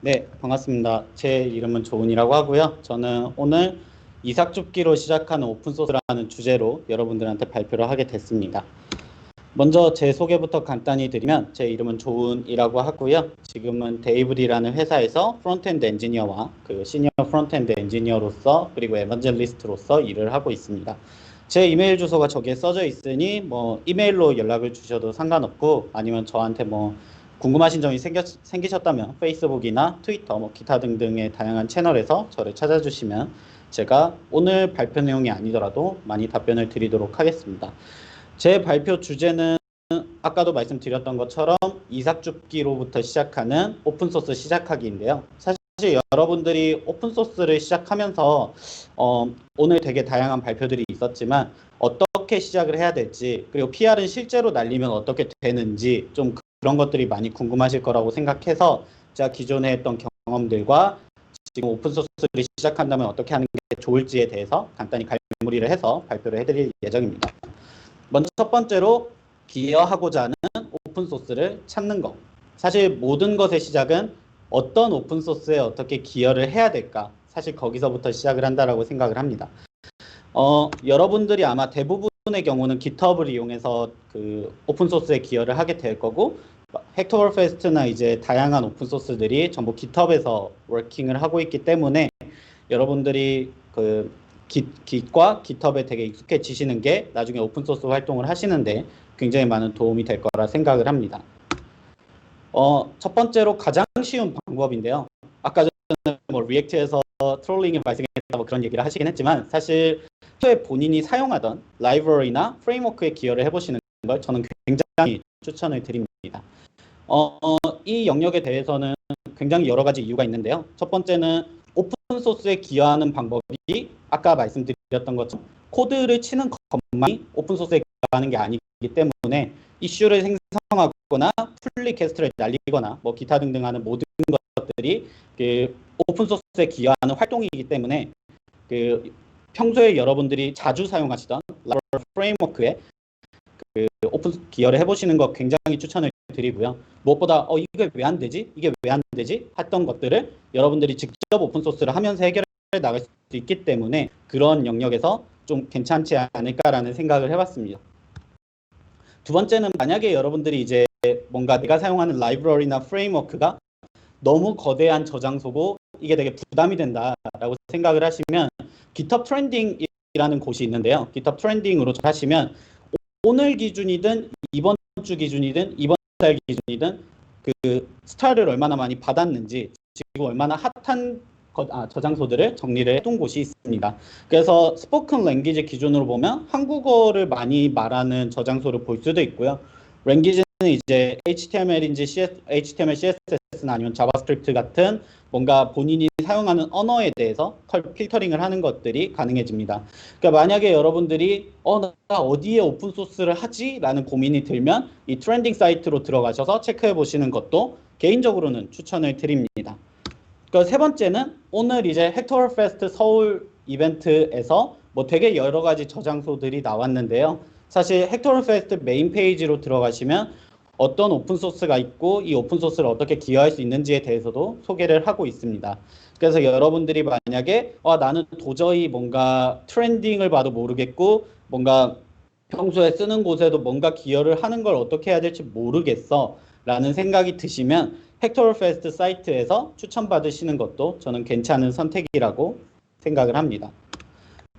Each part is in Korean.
네, 반갑습니다. 제 이름은 조은이라고 하고요. 저는 오늘 이삭줍기로 시작하는 오픈소스라는 주제로 여러분들한테 발표를 하게 됐습니다. 먼저 제 소개부터 간단히 드리면 제 이름은 조은이라고 하고요. 지금은 데이블이라는 회사에서 프론트엔드 엔지니어와 그 시니어 프론트엔드 엔지니어로서 그리고 에반젤리스트로서 일을 하고 있습니다. 제 이메일 주소가 저기에 써져 있으니 뭐 이메일로 연락을 주셔도 상관없고 아니면 저한테 뭐 궁금하신 점이 생기셨다면 페이스북이나 트위터, 뭐 기타 등등의 다양한 채널에서 저를 찾아주시면 제가 오늘 발표 내용이 아니더라도 많이 답변을 드리도록 하겠습니다. 제 발표 주제는 아까도 말씀드렸던 것처럼 이삭줍기로부터 시작하는 오픈소스 시작하기인데요. 사실 여러분들이 오픈소스를 시작하면서 오늘 되게 다양한 발표들이 있었지만 어떻게 시작을 해야 될지 그리고 PR은 실제로 날리면 어떻게 되는지 좀 그런 것들이 많이 궁금하실 거라고 생각해서 제가 기존에 했던 경험들과 지금 오픈소스를 시작한다면 어떻게 하는 게 좋을지에 대해서 간단히 갈무리를 해서 발표를 해드릴 예정입니다. 먼저 첫 번째로 기여하고자 하는 오픈소스를 찾는 것. 사실 모든 것의 시작은 어떤 오픈소스에 어떻게 기여를 해야 될까? 사실 거기서부터 시작을 한다라고 생각을 합니다. 여러분들이 아마 대부분의 경우는 GitHub을 이용해서 그 오픈소스에 기여를 하게 될 거고 헥토버리 페스트나 이제 다양한 오픈소스들이 전부 GitHub에서 워킹을 하고 있기 때문에 여러분들이 그 Git과 GitHub에 되게 익숙해지시는 게 나중에 오픈소스 활동을 하시는데 굉장히 많은 도움이 될 거라 생각을 합니다. 첫 번째로 가장 쉬운 방법인데요. 아까 전에 뭐 리액트에서 트롤링이 발생했다 뭐 그런 얘기를 하시긴 했지만 사실 평소에 본인이 사용하던 라이브러리나 프레임워크에 기여를 해보시는 걸 저는 굉장히 추천을 드립니다. 이 영역에 대해서는 굉장히 여러 가지 이유가 있는데요. 첫 번째는 오픈소스에 기여하는 방법이 아까 말씀드렸던 것처럼 코드를 치는 것만이 오픈소스에 기여하는 게 아니기 때문에 이슈를 생성하거나 풀리 캐스트를 날리거나 뭐 기타 등등 하는 모든 것들이 그 오픈소스에 기여하는 활동이기 때문에 그 평소에 여러분들이 자주 사용하시던 라이브러리 프레임워크에 그 오픈 기여를 해보시는 거 굉장히 추천을 드리고요. 무엇보다 이게 왜 안 되지? 이게 왜 안 되지? 했던 것들을 여러분들이 직접 오픈소스를 하면서 해결해 나갈 수 있기 때문에 그런 영역에서 좀 괜찮지 않을까라는 생각을 해봤습니다. 두 번째는 만약에 여러분들이 이제 뭔가 내가 사용하는 라이브러리나 프레임워크가 너무 거대한 저장소고 이게 되게 부담이 된다라고 생각을 하시면 GitHub 트렌딩이라는 곳이 있는데요. GitHub 트렌딩으로 하시면 오늘 기준이든 이번 주 기준이든 이번 달 기준이든 그 스타를 얼마나 많이 받았는지 지금 얼마나 핫한 저장소들을 정리를 해둔 곳이 있습니다. 그래서 스포큰 랭귀지 기준으로 보면 한국어를 많이 말하는 저장소를 볼 수도 있고요. 랭귀지는 이제 HTML인지 HTML, CSS나 아니면 자바스크립트 같은 뭔가 본인이 사용하는 언어에 대해서 필터링을 하는 것들이 가능해집니다. 그러니까 만약에 여러분들이 나 어디에 오픈소스를 하지? 라는 고민이 들면 이 트렌딩 사이트로 들어가셔서 체크해 보시는 것도 개인적으로는 추천을 드립니다. 그 세 번째는 오늘 이제 헥토버리 페스트 서울 이벤트에서 뭐 되게 여러 가지 저장소들이 나왔는데요. 사실 헥토버리 페스트 메인 페이지로 들어가시면 어떤 오픈소스가 있고 이 오픈소스를 어떻게 기여할 수 있는지에 대해서도 소개를 하고 있습니다. 그래서 여러분들이 만약에 나는 도저히 뭔가 트렌딩을 봐도 모르겠고 뭔가 평소에 쓰는 곳에도 뭔가 기여를 하는 걸 어떻게 해야 될지 모르겠어 라는 생각이 드시면 헥토버리 페스트 사이트에서 추천받으시는 것도 저는 괜찮은 선택이라고 생각을 합니다.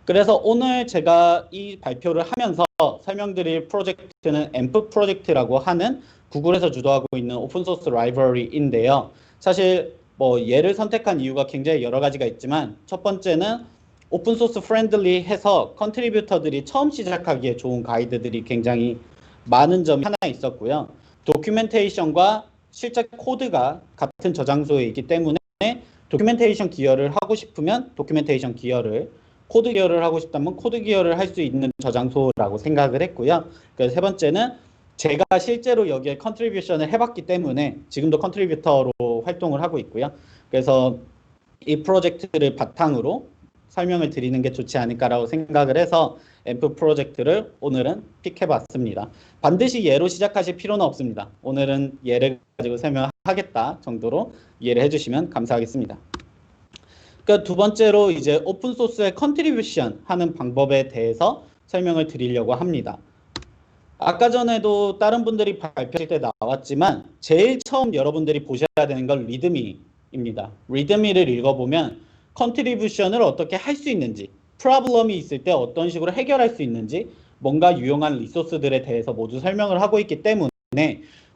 그래서 오늘 제가 이 발표를 하면서 설명드릴 프로젝트는 앰프 프로젝트라고 하는 구글에서 주도하고 있는 오픈소스 라이브러리인데요. 사실 뭐 얘를 선택한 이유가 굉장히 여러 가지가 있지만 첫 번째는 오픈소스 프렌들리 해서 컨트리뷰터들이 처음 시작하기에 좋은 가이드들이 굉장히 많은 점이 하나 있었고요. 도큐멘테이션과 실제 코드가 같은 저장소에 있기 때문에 도큐멘테이션 기여를 하고 싶으면 도큐멘테이션 기여를, 코드 기여를 하고 싶다면 코드 기여를 할 수 있는 저장소라고 생각을 했고요. 그래서 세 번째는 제가 실제로 여기에 컨트리뷰션을 해봤기 때문에 지금도 컨트리뷰터로 활동을 하고 있고요. 그래서 이 프로젝트를 바탕으로 설명을 드리는 게 좋지 않을까라고 생각을 해서 앰프 프로젝트를 오늘은 픽해봤습니다. 반드시 얘로 시작하실 필요는 없습니다. 오늘은 얘를 가지고 설명을 하겠다 정도로 이해를 해주시면 감사하겠습니다. 그러니까 두 번째로 이제 오픈소스의 컨트리뷰션 하는 방법에 대해서 설명을 드리려고 합니다. 아까 전에도 다른 분들이 발표할 때 나왔지만 제일 처음 여러분들이 보셔야 되는 건 리드미입니다. 리드미를 읽어보면 컨트리뷰션을 어떻게 할 수 있는지, 프로블럼이 있을 때 어떤 식으로 해결할 수 있는지, 뭔가 유용한 리소스들에 대해서 모두 설명을 하고 있기 때문에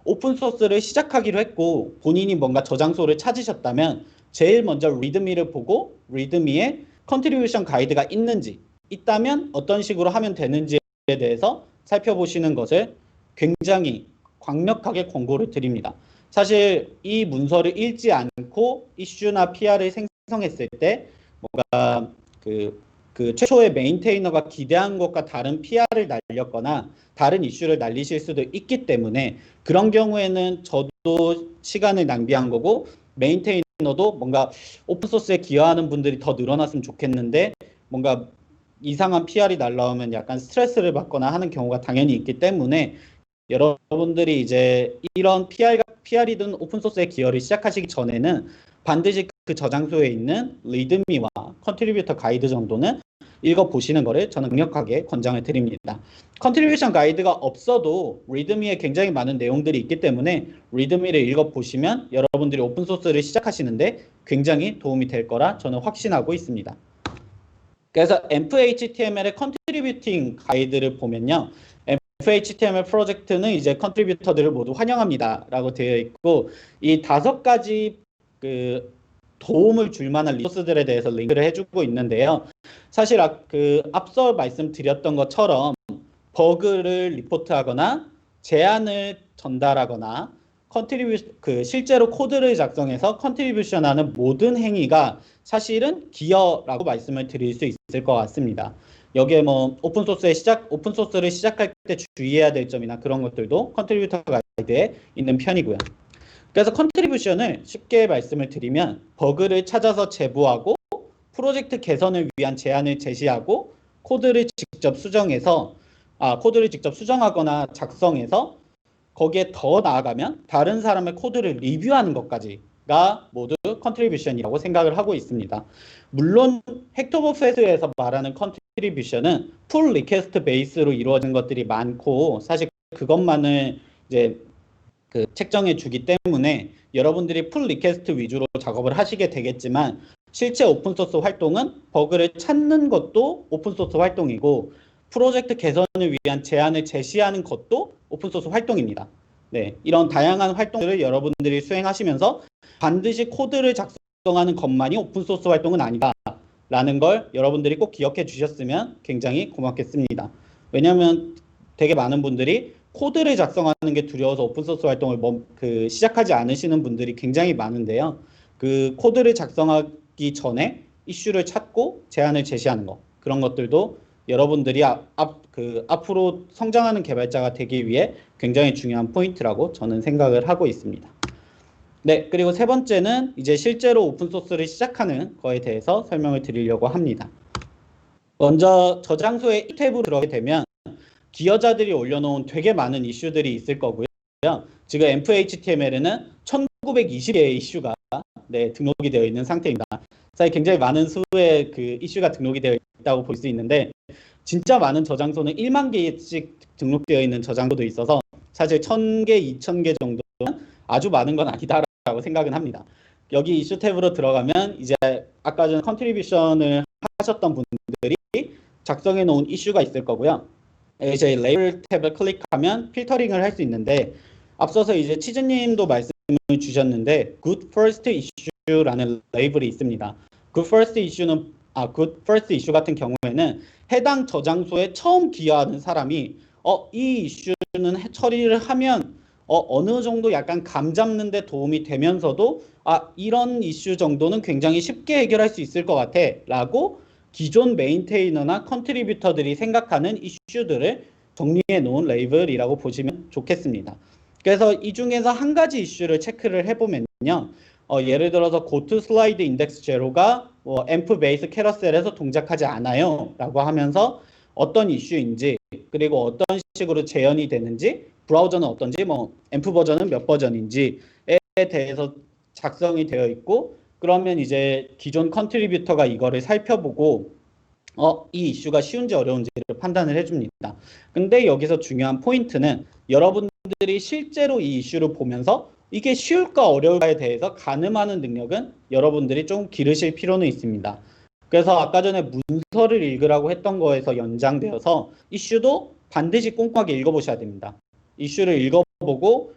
오픈소스를 시작하기로 했고 본인이 뭔가 저장소를 찾으셨다면 제일 먼저 리드미를 보고 리드미에 컨트리뷰션 가이드가 있는지, 있다면 어떤 식으로 하면 되는지에 대해서 살펴보시는 것을 굉장히 강력하게 권고를 드립니다. 사실 이 문서를 읽지 않고 이슈나 PR을 생성했을 때 뭔가 그 최초의 메인테이너가 기대한 것과 다른 PR을 날렸거나 다른 이슈를 날리실 수도 있기 때문에 그런 경우에는 저도 시간을 낭비한 거고 메인테이너도 뭔가 오픈소스에 기여하는 분들이 더 늘어났으면 좋겠는데 뭔가 이상한 PR이 날라오면 약간 스트레스를 받거나 하는 경우가 당연히 있기 때문에 여러분들이 이제 이런 PR이든 오픈소스의 기여를 시작하시기 전에는 반드시 그 저장소에 있는 리드미와 컨트리뷰터 가이드 정도는 읽어보시는 것을 저는 강력하게 권장을 드립니다. 컨트리뷰션 가이드가 없어도 리드미에 굉장히 많은 내용들이 있기 때문에 리드미를 읽어보시면 여러분들이 오픈소스를 시작하시는데 굉장히 도움이 될 거라 저는 확신하고 있습니다. 그래서 env-html의 컨트리뷰팅 가이드를 보면요. env-html 프로젝트는 이제 컨트리뷰터들을 모두 환영합니다 라고 되어 있고 이 5가지 도움을 줄 만한 리소스들에 대해서 링크를 해주고 있는데요. 사실 앞서 말씀드렸던 것처럼 버그를 리포트하거나 제안을 전달하거나 실제로 코드를 작성해서 컨트리뷰션하는 모든 행위가 사실은 기여라고 말씀을 드릴 수 있을 것 같습니다. 여기에 뭐 오픈소스를 시작할 때 주의해야 될 점이나 그런 것들도 컨트리뷰터 가이드에 있는 편이고요. 그래서 컨트리뷰션을 쉽게 말씀을 드리면 버그를 찾아서 제보하고 프로젝트 개선을 위한 제안을 제시하고 코드를 직접 수정하거나 작성해서 거기에 더 나아가면 다른 사람의 코드를 리뷰하는 것까지가 모두 컨트리뷰션이라고 생각을 하고 있습니다. 물론 헥토버페스에서 말하는 컨트리뷰션은 풀 리퀘스트 베이스로 이루어진 것들이 많고 사실 그것만을 이제 책정해 주기 때문에 여러분들이 풀 리퀘스트 위주로 작업을 하시게 되겠지만 실제 오픈소스 활동은 버그를 찾는 것도 오픈소스 활동이고 프로젝트 개선을 위한 제안을 제시하는 것도 오픈소스 활동입니다. 네, 이런 다양한 활동들을 여러분들이 수행하시면서 반드시 코드를 작성하는 것만이 오픈소스 활동은 아니다라는 걸 여러분들이 꼭 기억해 주셨으면 굉장히 고맙겠습니다. 왜냐하면 되게 많은 분들이 코드를 작성하는 게 두려워서 오픈소스 활동을 시작하지 않으시는 분들이 굉장히 많은데요. 그 코드를 작성하기 전에 이슈를 찾고 제안을 제시하는 것, 그런 것들도 여러분들이 앞으로 성장하는 개발자가 되기 위해 굉장히 중요한 포인트라고 저는 생각을 하고 있습니다. 네, 그리고 세 번째는 이제 실제로 오픈소스를 시작하는 거에 대해서 설명을 드리려고 합니다. 먼저 저장소에 이 탭으로 들어가게 되면 기여자들이 올려놓은 되게 많은 이슈들이 있을 거고요. 지금 env-html에는 1920개의 이슈가 등록이 되어 있는 상태입니다. 사실 굉장히 많은 수의 이슈가 등록이 되어 있다고 볼 수 있는데 진짜 많은 저장소는 1만 개씩 등록되어 있는 저장소도 있어서 사실 1000개, 2000개 정도는 아주 많은 건 아니다라고 생각은 합니다. 여기 이슈 탭으로 들어가면 이제 아까 전 컨트리뷰션을 하셨던 분들이 작성해 놓은 이슈가 있을 거고요. 이제 레이블 탭을 클릭하면 필터링을 할 수 있는데 앞서서 이제 치즈님도 말씀을 주셨는데 Good First Issue라는 레이블이 있습니다. Good First Issue 같은 경우에는 해당 저장소에 처음 기여하는 사람이 이 이슈는 처리를 하면 어느 정도 약간 감 잡는 데 도움이 되면서도 이런 이슈 정도는 굉장히 쉽게 해결할 수 있을 것 같아 라고 기존 메인테이너나 컨트리뷰터들이 생각하는 이슈들을 정리해 놓은 레이블이라고 보시면 좋겠습니다. 그래서 이 중에서 한 가지 이슈를 체크를 해보면요. 예를 들어서 goToSlide index zero가 env base 캐러셀에서 동작하지 않아요 라고 하면서 어떤 이슈인지 그리고 어떤 식으로 재현이 되는지 브라우저는 어떤지 env 버전은 몇 버전인지에 대해서 작성이 되어 있고, 그러면 이제 기존 컨트리뷰터가 이거를 살펴보고 이 이슈가 쉬운지 어려운지를 판단을 해줍니다. 근데 여기서 중요한 포인트는 여러분들이 실제로 이 이슈를 보면서 이게 쉬울까 어려울까에 대해서 가늠하는 능력은 여러분들이 좀 기르실 필요는 있습니다. 그래서 아까 전에 문서를 읽으라고 했던 거에서 연장되어서 이슈도 반드시 꼼꼼하게 읽어보셔야 됩니다. 이슈를 읽어보고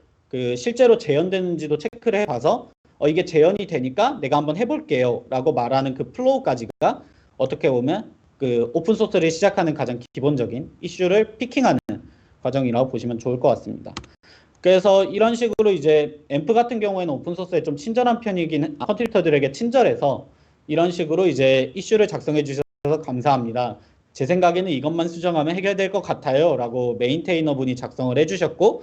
실제로 재현되는지도 체크를 해봐서 이게 재현이 되니까 내가 한번 해볼게요 라고 말하는 그 플로우까지가 어떻게 보면 오픈소스를 시작하는 가장 기본적인 이슈를 피킹하는 과정이라고 보시면 좋을 것 같습니다. 그래서 이런 식으로 이제 앰프 같은 경우에는 오픈소스에 좀 친절한 편이긴, 컨트리뷰터들에게 친절해서 이런 식으로 이제 이슈를 작성해 주셔서 감사합니다. 제 생각에는 이것만 수정하면 해결될 것 같아요 라고 메인테이너 분이 작성을 해주셨고,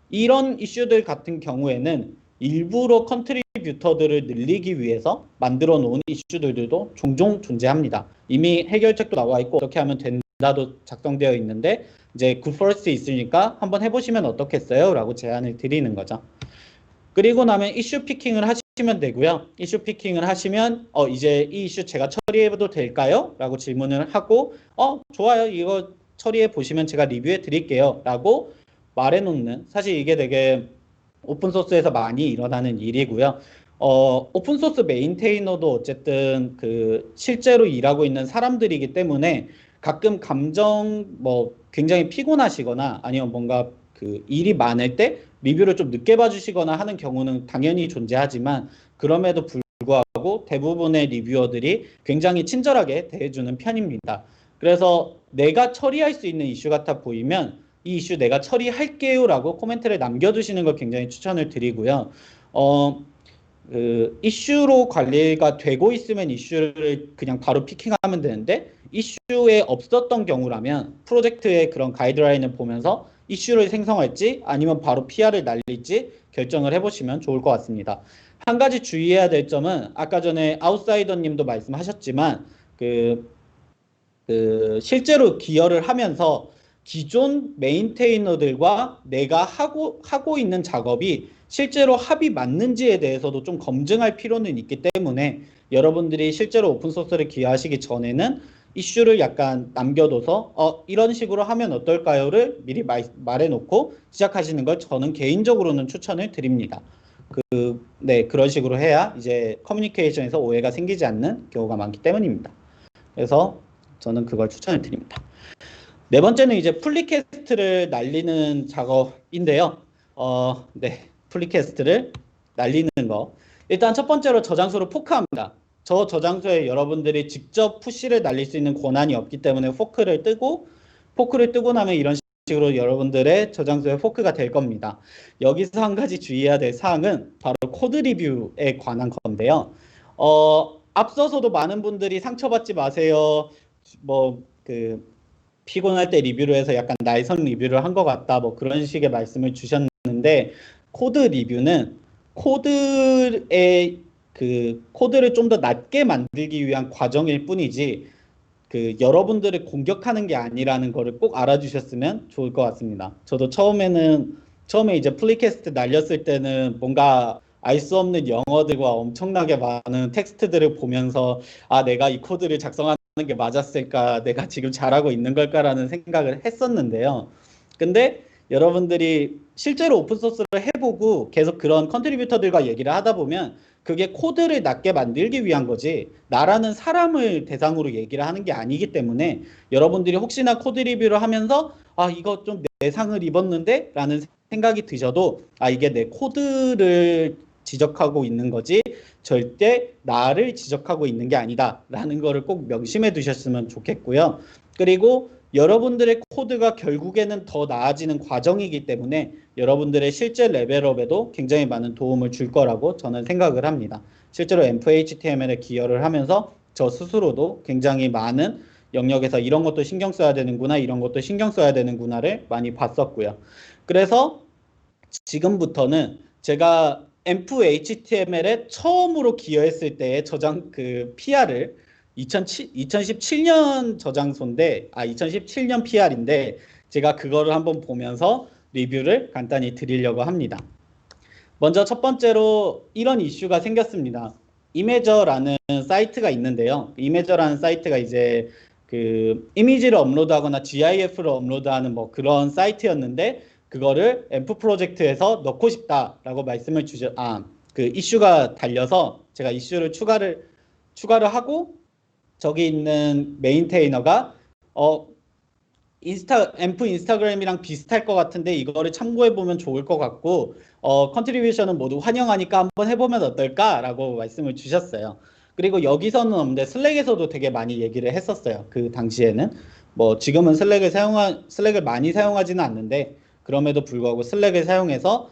이런 이슈들 같은 경우에는 일부러 컨트리뷰터들을 늘리기 위해서 만들어 놓은 이슈들도 종종 존재합니다. 이미 해결책도 나와 있고 어떻게 하면 된다도 작성되어 있는데 이제 굿퍼스트 있으니까 한번 해보시면 어떻겠어요? 라고 제안을 드리는 거죠. 그리고 나면 이슈 피킹을 하시면 되고요. 이슈 피킹을 하시면 이제 이 이슈 제가 처리해도 될까요? 라고 질문을 하고 좋아요. 이거 처리해 보시면 제가 리뷰해 드릴게요. 라고 말해놓는, 사실 이게 되게 오픈소스에서 많이 일어나는 일이고요. 오픈소스 메인테이너도 어쨌든 실제로 일하고 있는 사람들이기 때문에 가끔 굉장히 피곤하시거나 아니면 뭔가 일이 많을 때 리뷰를 좀 늦게 봐주시거나 하는 경우는 당연히 존재하지만, 그럼에도 불구하고 대부분의 리뷰어들이 굉장히 친절하게 대해주는 편입니다. 그래서 내가 처리할 수 있는 이슈 같아 보이면 이 이슈 내가 처리할게요 라고 코멘트를 남겨두시는 걸 굉장히 추천을 드리고요. 이슈로 관리가 되고 있으면 이슈를 그냥 바로 피킹하면 되는데, 이슈에 없었던 경우라면 프로젝트의 그런 가이드라인을 보면서 이슈를 생성할지 아니면 바로 PR을 날릴지 결정을 해보시면 좋을 것 같습니다. 한 가지 주의해야 될 점은 아까 전에 아웃사이더 님도 말씀하셨지만 실제로 기여를 하면서 기존 메인테이너들과 내가 하고 있는 작업이 실제로 합이 맞는지에 대해서도 좀 검증할 필요는 있기 때문에 여러분들이 실제로 오픈소스를 기여하시기 전에는 이슈를 약간 남겨둬서 이런 식으로 하면 어떨까요를 미리 말해놓고 시작하시는 걸 저는 개인적으로는 추천을 드립니다. 네, 그런 식으로 해야 이제 커뮤니케이션에서 오해가 생기지 않는 경우가 많기 때문입니다. 그래서 저는 그걸 추천을 드립니다. 네 번째는 이제 플리캐스트를 날리는 작업인데요. 네, 플리캐스트를 날리는 거. 일단 첫 번째로 저장소를 포크합니다. 저 저장소에 여러분들이 직접 푸시를 날릴 수 있는 권한이 없기 때문에 포크를 뜨고 나면 이런 식으로 여러분들의 저장소에 포크가 될 겁니다. 여기서 한 가지 주의해야 될 사항은 바로 코드 리뷰에 관한 건데요. 앞서서도 많은 분들이 상처받지 마세요. 피곤할 때 리뷰를 해서 약간 날선 리뷰를 한 것 같다, 그런 식의 말씀을 주셨는데, 코드 리뷰는 코드를 좀 더 낮게 만들기 위한 과정일 뿐이지 여러분들을 공격하는 게 아니라는 거를 꼭 알아주셨으면 좋을 것 같습니다. 저도 처음에 이제 플리캐스트 날렸을 때는 뭔가 알 수 없는 영어들과 엄청나게 많은 텍스트들을 보면서 내가 이 코드를 작성하는 게 맞았을까, 내가 지금 잘하고 있는 걸까라는 생각을 했었는데요. 근데 여러분들이 실제로 오픈소스를 해보고 계속 그런 컨트리뷰터들과 얘기를 하다 보면 그게 코드를 낮게 만들기 위한 거지 나라는 사람을 대상으로 얘기를 하는 게 아니기 때문에, 여러분들이 혹시나 코드 리뷰를 하면서 이거 좀 내상을 입었는데 라는 생각이 드셔도 이게 내 코드를 지적하고 있는 거지 절대 나를 지적하고 있는 게 아니다 라는 거를 꼭 명심해 두셨으면 좋겠고요. 그리고 여러분들의 코드가 결국에는 더 나아지는 과정이기 때문에 여러분들의 실제 레벨업에도 굉장히 많은 도움을 줄 거라고 저는 생각을 합니다. 실제로 앰프-HTML에 기여를 하면서 저 스스로도 굉장히 많은 영역에서 이런 것도 신경 써야 되는구나, 이런 것도 신경 써야 되는구나를 많이 봤었고요. 그래서 지금부터는 제가 앰프-HTML에 처음으로 기여했을 때의 저장 PR을 2017년 저장소인데 2017년 PR인데 제가 그거를 한번 보면서 리뷰를 간단히 드리려고 합니다. 먼저 첫 번째로 이런 이슈가 생겼습니다. 이메저라는 사이트가 있는데요. 이메저라는 사이트가 이제 그 이미지를 업로드하거나 GIF를 업로드하는 뭐 그런 사이트였는데 그거를 앰프 프로젝트에서 넣고 싶다라고 말씀을 그 이슈가 달려서 제가 이슈를 추가를 하고 저기 있는 메인테이너가 앰프 인스타그램이랑 비슷할 것 같은데 이거를 참고해 보면 좋을 것 같고 컨트리뷰션은 모두 환영하니까 한번 해보면 어떨까라고 말씀을 주셨어요. 그리고 여기서는 없는데 슬랙에서도 되게 많이 얘기를 했었어요. 그 당시에는 뭐 지금은 슬랙을 많이 사용하지는 않는데 그럼에도 불구하고 슬랙을 사용해서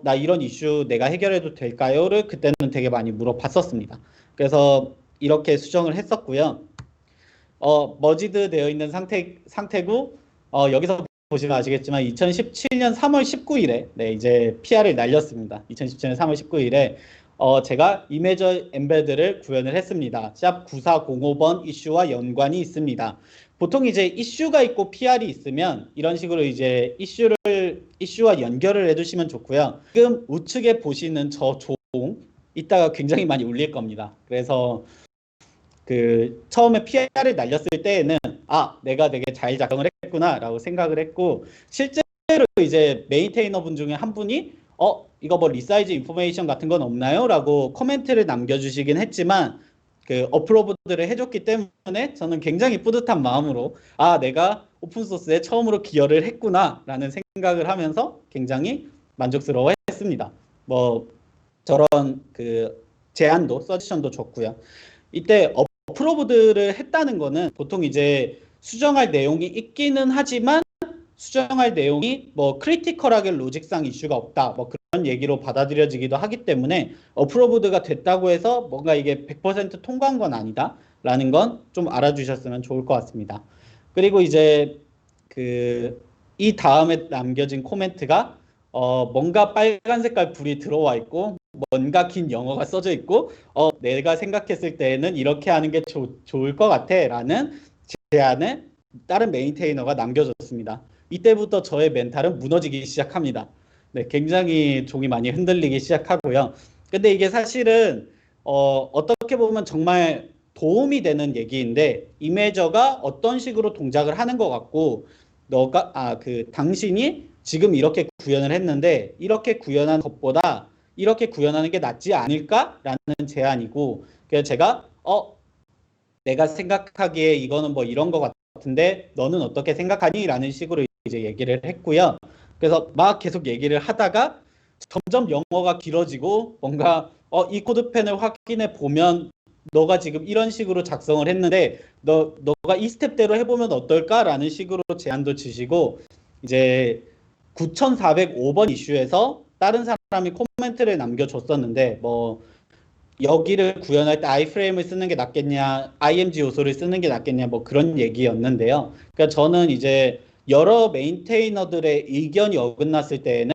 나 이런 이슈 내가 해결해도 될까요?를 그때는 되게 많이 물어봤었습니다. 그래서 이렇게 수정을 했었고요. 머지드 되어 있는 상태고 여기서 보시면 아시겠지만 2017년 3월 19일에 네, 이제 PR을 날렸습니다. 2017년 3월 19일에 제가 이메저 엠베드를 구현을 했습니다. 샵 9405번 이슈와 연관이 있습니다. 보통 이제 이슈가 있고 PR이 있으면 이런 식으로 이제 이슈와 연결을 해두시면 좋고요. 지금 우측에 보시는 저 종 이따가 굉장히 많이 울릴 겁니다. 그래서 그 처음에 PR을 날렸을 때에는 내가 되게 잘 작성을 했구나라고 생각을 했고 실제로 이제 메인테이너 분 중에 한 분이 이거 뭐 리사이즈 인포메이션 같은 건 없나요? 라고 코멘트를 남겨주시긴 했지만 그 어플로드를 해줬기 때문에 저는 굉장히 뿌듯한 마음으로 내가 오픈소스에 처음으로 기여를 했구나 라는 생각을 하면서 굉장히 만족스러워 했습니다. 뭐 저런 그 제안도 서지션도 좋고요. 이때 어플로드를 했다는 거는 보통 이제 수정할 내용이 있기는 하지만 수정할 내용이 뭐 크리티컬하게 로직상 이슈가 없다 뭐 그런 얘기로 받아들여지기도 하기 때문에 어플로드가 됐다고 해서 뭔가 이게 100% 통과한 건 아니다 라는 건 좀 알아주셨으면 좋을 것 같습니다. 그리고 이제 그 이 다음에 남겨진 코멘트가 뭔가 빨간 색깔 불이 들어와 있고 뭔가 긴 영어가 써져 있고 내가 생각했을 때는 이렇게 하는 게 좋을 것 같아 라는 제안을 다른 메인테이너가 남겨줬습니다. 이때부터 저의 멘탈은 무너지기 시작합니다. 네, 굉장히 종이 많이 흔들리기 시작하고요. 근데 이게 사실은 어떻게 보면 정말 도움이 되는 얘기인데 이메저가 어떤 식으로 동작을 하는 것 같고 당신이 지금 이렇게 구현을 했는데 이렇게 구현한 것보다 이렇게 구현하는 게 낫지 않을까라는 제안이고 그래서 제가 내가 생각하기에 이거는 뭐 이런 것 같은데 너는 어떻게 생각하니? 라는 식으로 이제 얘기를 했고요. 그래서 막 계속 얘기를 하다가 점점 영어가 길어지고 뭔가 이 코드펜을 확인해 보면 너가 지금 이런 식으로 작성을 했는데 너가 이 스텝대로 해보면 어떨까라는 식으로 제안도 주시고 이제 9405번 이슈에서 다른 사람이 코멘트를 남겨줬었는데 뭐 여기를 구현할 때 아이프레임을 쓰는 게 낫겠냐 IMG 요소를 쓰는 게 낫겠냐 뭐 그런 얘기였는데요. 그러니까 저는 이제 여러 메인테이너들의 의견이 어긋났을 때에는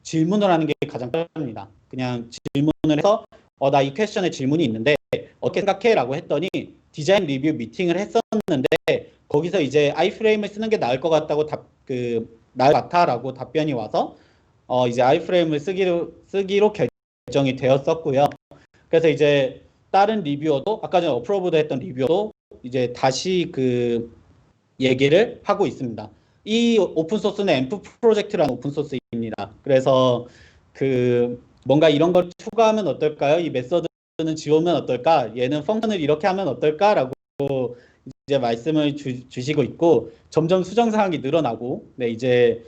질문을 하는 게 가장 빠릅니다. 그냥 질문을 해서 나 이 퀘션에 질문이 있는데 어떻게 생각해? 라고 했더니 디자인 리뷰 미팅을 했었는데 거기서 이제 아이프레임을 쓰는 게 나을 것 같다고 나을 것 같아 라고 답변이 와서 이제 아이프레임을 쓰기로 결정이 되었었고요. 그래서 이제 다른 리뷰어도 아까 전에 어프로브드 했던 리뷰어도 이제 다시 그 얘기를 하고 있습니다. 이 오픈소스는 앰프 프로젝트라는 오픈소스입니다. 그래서 그 뭔가 이런 걸 추가하면 어떨까요? 이 메서드는 지우면 어떨까? 얘는 펑션을 이렇게 하면 어떨까라고 이제 말씀을 주시고 있고 점점 수정 사항이 늘어나고 네 이제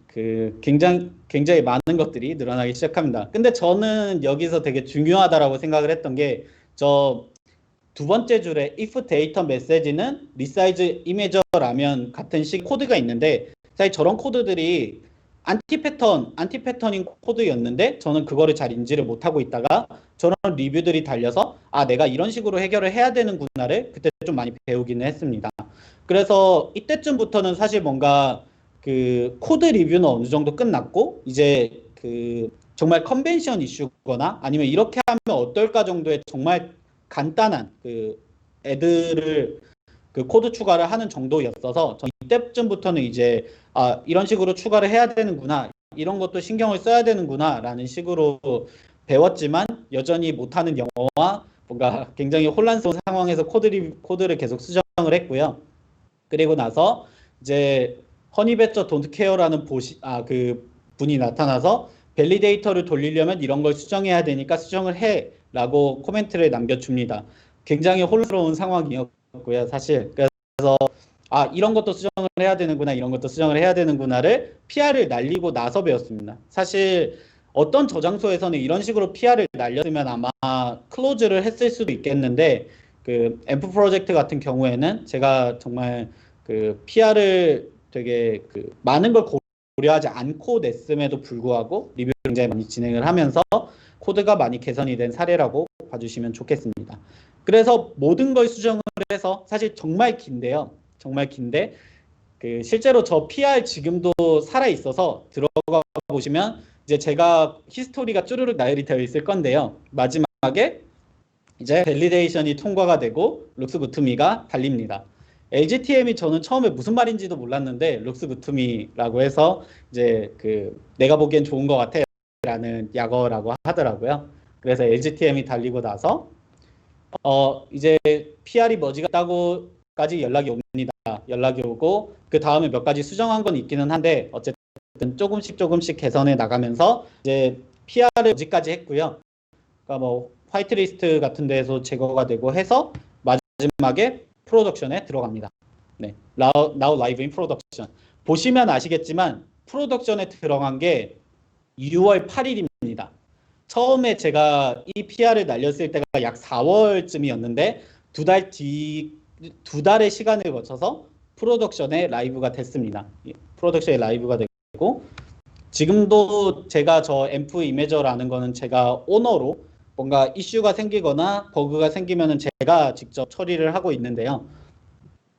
그 굉장히 많은 것들이 늘어나기 시작합니다. 근데 저는 여기서 되게 중요하다라고 생각을 했던 게 저 두 번째 줄에 if data message는 resize image라면 같은 식 코드가 있는데 사실 저런 코드들이 안티 패턴인 코드였는데 저는 그거를 잘 인지를 못하고 있다가 저런 리뷰들이 달려서 내가 이런 식으로 해결을 해야 되는구나를 그때 좀 많이 배우기는 했습니다. 그래서 이때쯤부터는 사실 뭔가 그 코드 리뷰는 어느 정도 끝났고 이제 그 정말 컨벤션 이슈거나 아니면 이렇게 하면 어떨까 정도의 정말 간단한 그 애들을 그 코드 추가를 하는 정도였어서 저 이때쯤부터는 이제 이런 식으로 추가를 해야 되는구나 이런 것도 신경을 써야 되는구나 라는 식으로 배웠지만 여전히 못하는 영어와 뭔가 굉장히 혼란스러운 상황에서 코드를 계속 수정을 했고요. 그리고 나서 이제 허니배처 돈트 케어라는 그 분이 나타나서 밸리데이터를 돌리려면 이런 걸 수정해야 되니까 수정을 해 라고 코멘트를 남겨줍니다. 굉장히 혼란스러운 상황이었고요. 사실 그래서 이런 것도 수정을 해야 되는구나, 이런 것도 수정을 해야 되는구나를 PR을 날리고 나서 배웠습니다. 사실 어떤 저장소에서는 이런 식으로 PR을 날렸으면 아마 클로즈를 했을 수도 있겠는데 그 앰프 프로젝트 같은 경우에는 제가 정말 그 PR을 되게 그 많은 걸 고려하지 않고 냈음에도 불구하고 리뷰를 굉장히 많이 진행을 하면서 코드가 많이 개선이 된 사례라고 봐주시면 좋겠습니다. 그래서 모든 걸 수정을 해서 사실 정말 긴데요. 정말 긴데 그 실제로 저 PR 지금도 살아 있어서 들어가 보시면 이제 제가 히스토리가 쭈르륵 나열이 되어 있을 건데요. 마지막에 이제 밸리데이션이 통과가 되고 looks good to me가 달립니다. LGTM이 저는 처음에 무슨 말인지도 몰랐는데 looks good to me라고 해서 이제 그 내가 보기엔 좋은 것 같아라는 약어라고 하더라고요. 그래서 LGTM이 달리고 나서 이제 PR이 머지가 있다고까지 연락이 옵니다. 연락이 오고 그 다음에 몇 가지 수정한 건 있기는 한데 어쨌든 조금씩 개선해 나가면서 이제 PR을 어디까지 했고요. 그러니까 뭐 화이트리스트 같은 데에서 제거가 되고 해서 마지막에 프로덕션에 들어갑니다. 네, now live in production. 보시면 아시겠지만 프로덕션에 들어간 게 6월 8일입니다. 처음에 제가 이 PR을 날렸을 때가 약 4월쯤이었는데 두 달의 시간을 거쳐서 프로덕션에 라이브가 됐습니다. 프로덕션에 라이브가 되고 지금도 제가 저 앰프 이메저라는 거는 제가 오너로 뭔가 이슈가 생기거나 버그가 생기면은 제가 직접 처리를 하고 있는데요.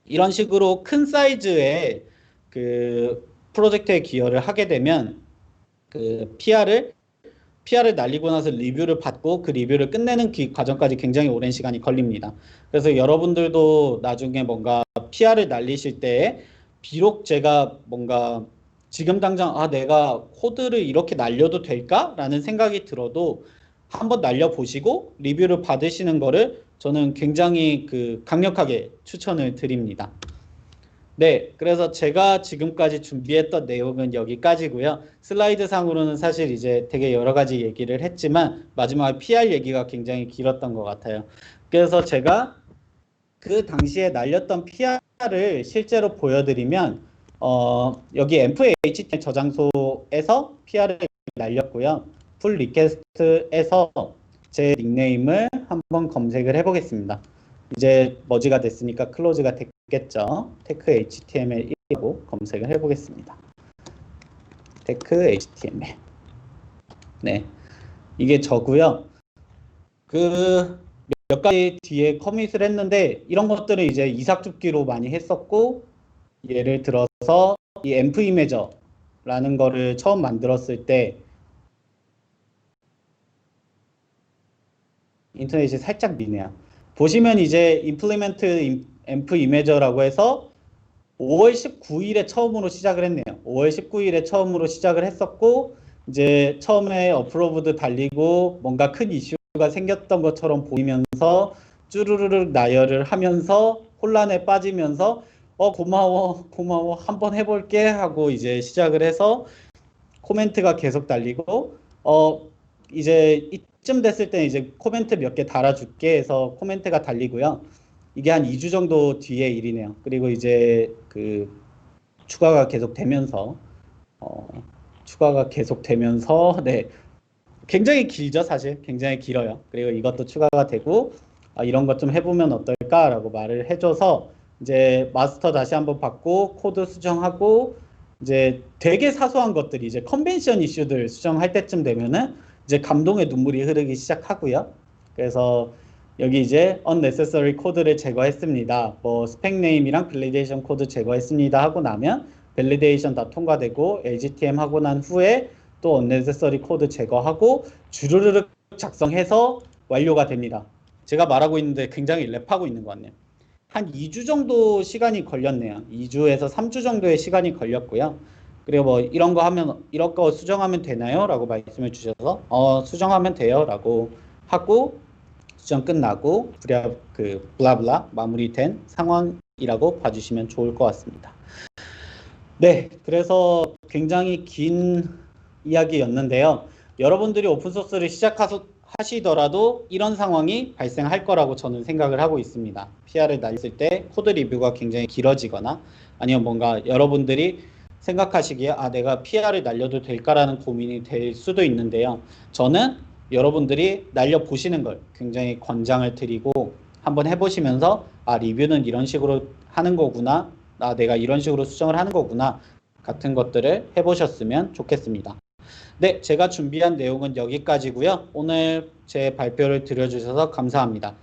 이런 식으로 큰 사이즈의 그 프로젝트에 기여를 하게 되면 그 PR을 날리고 나서 리뷰를 받고 그 리뷰를 끝내는 과정까지 굉장히 오랜 시간이 걸립니다. 그래서 여러분들도 나중에 뭔가 PR을 날리실 때 비록 제가 뭔가 지금 당장 내가 코드를 이렇게 날려도 될까? 라는 생각이 들어도 한번 날려보시고 리뷰를 받으시는 거를 저는 굉장히 그 강력하게 추천을 드립니다. 네, 그래서 제가 지금까지 준비했던 내용은 여기까지고요. 슬라이드 상으로는 사실 이제 되게 여러 가지 얘기를 했지만 마지막에 PR 얘기가 굉장히 길었던 것 같아요. 그래서 제가 그 당시에 날렸던 PR을 실제로 보여드리면 여기 앰프-HTML 저장소에서 PR을 날렸고요. 풀 리퀘스트에서 제 닉네임을 한번 검색을 해보겠습니다. 이제 머지가 됐으니까 클로즈가 됐겠죠. 테크 HTML1이라고 검색을 해보겠습니다. 테크 HTML. 네, 이게 저고요. 그 몇 가지 뒤에 커밋을 했는데 이런 것들은 이제 이삭줍기로 많이 했었고 예를 들어서 이 앰프 이메저라는 거를 처음 만들었을 때 인터넷이 살짝 미네요. 보시면 이제 implement 앰프 이메저라고 해서 5월 19일에 처음으로 시작을 했네요. 5월 19일에 처음으로 시작을 했었고 이제 처음에 어프로브드 달리고 뭔가 큰 이슈가 생겼던 것처럼 보이면서 쭈르르륵 나열을 하면서 혼란에 빠지면서 고마워 한번 해볼게 하고 이제 시작을 해서 코멘트가 계속 달리고 이제 이쯤 됐을 때 이제 코멘트 몇 개 달아줄게 해서 코멘트가 달리고요. 이게 한 2주 정도 뒤의 일이네요. 그리고 이제 그 추가가 계속 되면서 네, 굉장히 길죠. 사실 굉장히 길어요. 그리고 이것도 추가가 되고 이런 것 좀 해보면 어떨까라고 말을 해줘서 이제 마스터 다시 한번 받고 코드 수정하고 이제 되게 사소한 것들이 이제 컨벤션 이슈들 수정할 때쯤 되면은 이제 감동의 눈물이 흐르기 시작하고요. 그래서 여기 이제 unnecessary 코드를 제거했습니다. 뭐 스펙 네임이랑 밸리데이션 코드 제거했습니다 하고 나면 밸리데이션 다 통과되고 LGTM 하고 난 후에 또 unnecessary 코드 제거하고 주르륵 작성해서 완료가 됩니다. 제가 말하고 있는데 굉장히 랩하고 있는 것 같네요. 한 2주 정도 시간이 걸렸네요. 2주에서 3주 정도의 시간이 걸렸고요. 그리고 뭐 이런 거 수정하면 되나요? 라고 말씀해 주셔서 수정하면 돼요 라고 하고 수정 끝나고 블라블라 마무리된 상황이라고 봐주시면 좋을 것 같습니다. 네, 그래서 굉장히 긴 이야기였는데요. 여러분들이 오픈소스를 시작하시더라도 이런 상황이 발생할 거라고 저는 생각을 하고 있습니다. PR을 날렸을 때 코드 리뷰가 굉장히 길어지거나 아니면 뭔가 여러분들이 생각하시기에 내가 PR을 날려도 될까라는 고민이 될 수도 있는데요. 저는 여러분들이 날려보시는 걸 굉장히 권장을 드리고 한번 해보시면서 리뷰는 이런 식으로 하는 거구나, 내가 이런 식으로 수정을 하는 거구나 같은 것들을 해보셨으면 좋겠습니다. 네, 제가 준비한 내용은 여기까지고요. 오늘 제 발표를 들어주셔서 감사합니다.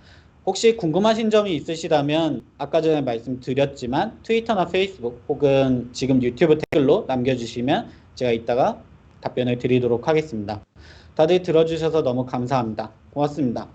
혹시 궁금하신 점이 있으시다면 아까 전에 말씀드렸지만 트위터나 페이스북 혹은 지금 유튜브 댓글로 남겨주시면 제가 이따가 답변을 드리도록 하겠습니다. 다들 들어주셔서 너무 감사합니다. 고맙습니다.